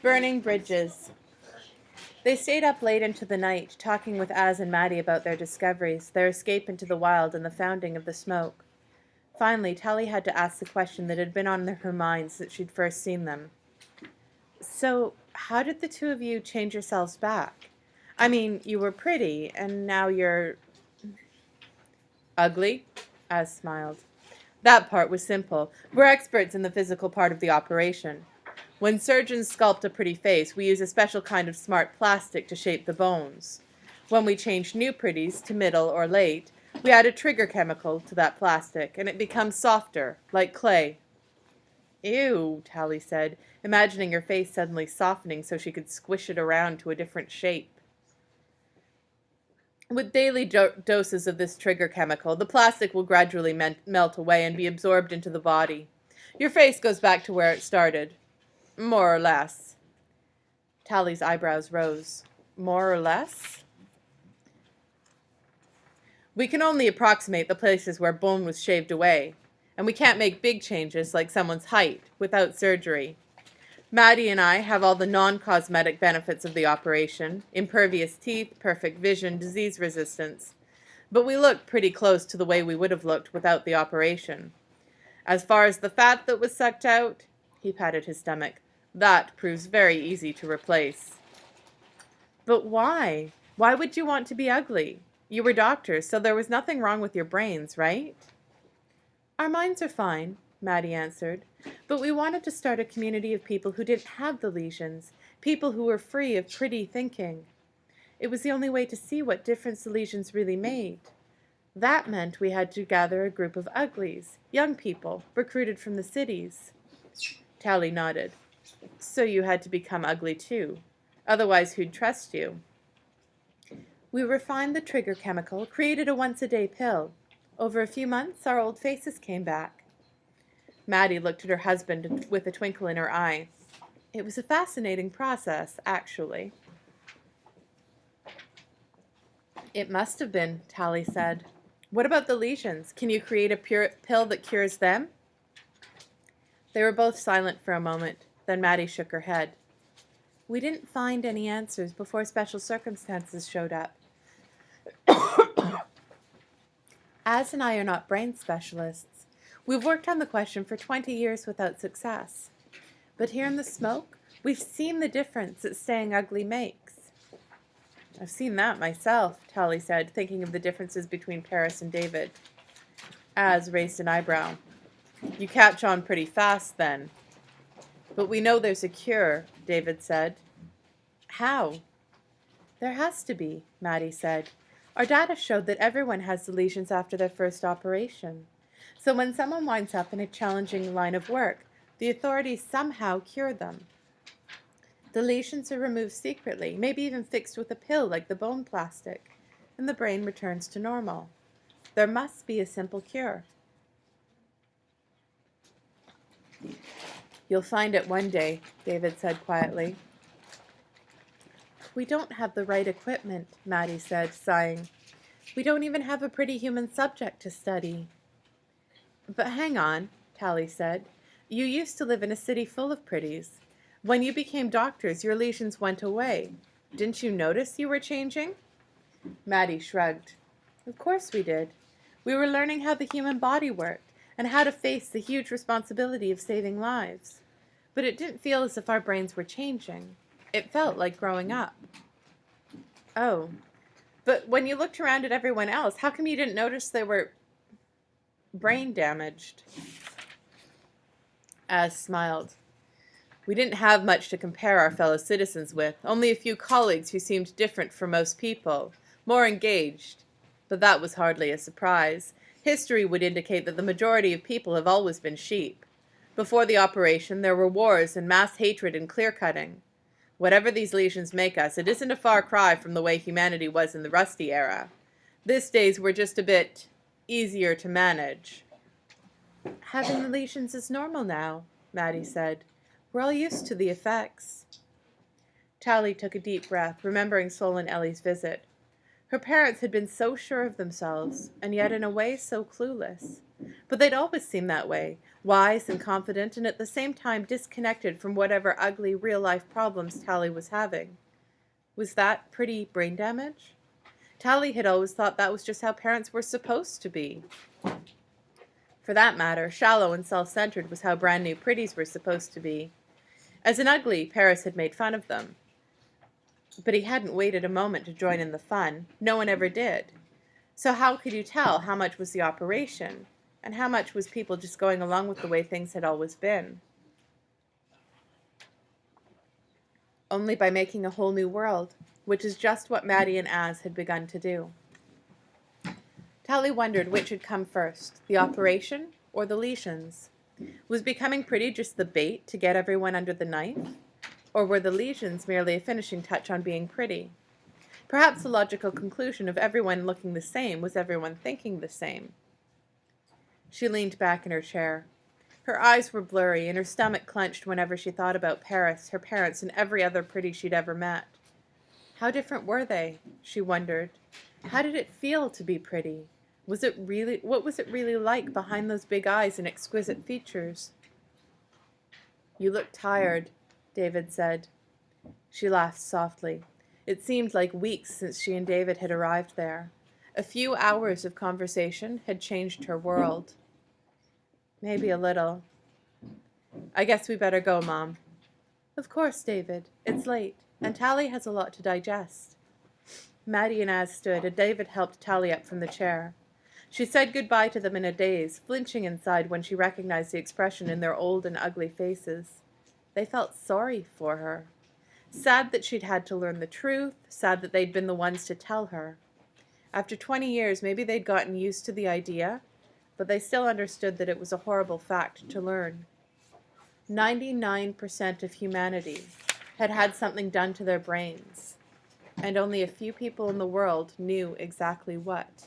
Burning bridges. They stayed up late into the night, talking with Az and Maddie about their discoveries, their escape into the wild, and the founding of the smoke. Finally, Tally had to ask the question that had been on her mind since she'd first seen them. So, how did the two of you change yourselves back? I mean, you were pretty, and now you're ugly? Az smiled. That part was simple. We're experts in the physical part of the operation. When surgeons sculpt a pretty face, we use a special kind of smart plastic to shape the bones. When we change new pretties to middle or late, we add a trigger chemical to that plastic, and it becomes softer, like clay. Ew, Tally said, imagining her face suddenly softening so she could squish it around to a different shape. With daily doses of this trigger chemical, the plastic will gradually melt away and be absorbed into the body. Your face goes back to where it started. More or less. Tally's eyebrows rose. More or less? We can only approximate the places where bone was shaved away, and we can't make big changes like someone's height without surgery. Maddie and I have all the non-cosmetic benefits of the operation: impervious teeth, perfect vision, disease resistance. But we look pretty close to the way we would have looked without the operation. As far as the fat that was sucked out, he patted his stomach, that proves very easy to replace. But why? Why would you want to be ugly? You were doctors, so there was nothing wrong with your brains, right? Our minds are fine, Maddie answered, but we wanted to start a community of people who didn't have the lesions, people who were free of pretty thinking. It was the only way to see what difference the lesions really made. That meant we had to gather a group of uglies, young people, recruited from the cities. Tally nodded. So you had to become ugly too. Otherwise, who'd trust you? We refined the trigger chemical, created a once-a-day pill. Over a few months, our old faces came back. Maddie looked at her husband with a twinkle in her eye. It was a fascinating process, actually. It must have been, Tally said. What about the lesions? Can you create a pill that cures them? They were both silent for a moment. Then Maddie shook her head. We didn't find any answers before special circumstances showed up. Az and I are not brain specialists. We've worked on the question for 20 years without success. But here in the smoke, we've seen the difference that staying ugly makes. I've seen that myself, Tally said, thinking of the differences between Paris and David. Az raised an eyebrow. You catch on pretty fast, then. But we know there's a cure, David said. How? There has to be, Maddie said. Our data showed that everyone has the lesions after their first operation. So when someone winds up in a challenging line of work, the authorities somehow cure them. The lesions are removed secretly, maybe even fixed with a pill like the bone plastic, and the brain returns to normal. There must be a simple cure. You'll find it one day, David said quietly. We don't have the right equipment, Maddie said, sighing. We don't even have a pretty human subject to study. But hang on, Tally said. You used to live in a city full of pretties. When you became doctors, your lesions went away. Didn't you notice you were changing? Maddie shrugged. Of course we did. We were learning how the human body worked and how to face the huge responsibility of saving lives. But it didn't feel as if our brains were changing. It felt like growing up. Oh, but when you looked around at everyone else, how come you didn't notice they were brain damaged? Az smiled. We didn't have much to compare our fellow citizens with, only a few colleagues who seemed different from most people, more engaged. But that was hardly a surprise. History would indicate that the majority of people have always been sheep. Before the operation, there were wars and mass hatred and clear-cutting. Whatever these lesions make us, it isn't a far cry from the way humanity was in the Rusty era. These days we're just a bit easier to manage. Having the lesions is normal now, Maddie said. We're all used to the effects. Tally took a deep breath, remembering Sol and Ellie's visit. Her parents had been so sure of themselves, and yet in a way so clueless. But they'd always seemed that way, wise and confident, and at the same time disconnected from whatever ugly real-life problems Tally was having. Was that pretty brain damage? Tally had always thought that was just how parents were supposed to be. For that matter, shallow and self-centered was how brand new pretties were supposed to be. As an ugly, Paris had made fun of them. But he hadn't waited a moment to join in the fun. No one ever did. So how could you tell how much was the operation, and how much was people just going along with the way things had always been? Only by making a whole new world, which is just what Maddie and Az had begun to do. Tally wondered which had come first, the operation or the lesions. Was becoming pretty just the bait to get everyone under the knife? Or were the lesions merely a finishing touch on being pretty? Perhaps the logical conclusion of everyone looking the same was everyone thinking the same. She leaned back in her chair. Her eyes were blurry, and her stomach clenched whenever she thought about Paris, her parents, and every other pretty she'd ever met. How different were they? She wondered. How did it feel to be pretty? What was it really like behind those big eyes and exquisite features? "You look tired," David said. She laughed softly. It seemed like weeks since she and David had arrived there. A few hours of conversation had changed her world. Maybe a little. "I guess we better go, Mom." "Of course, David. It's late, and Tally has a lot to digest." Maddie and Az stood, and David helped Tally up from the chair. She said goodbye to them in a daze, flinching inside when she recognized the expression in their old and ugly faces. They felt sorry for her. Sad that she'd had to learn the truth, sad that they'd been the ones to tell her. After 20 years, maybe they'd gotten used to the idea, but they still understood that it was a horrible fact to learn. 99% of humanity had had something done to their brains, and only a few people in the world knew exactly what.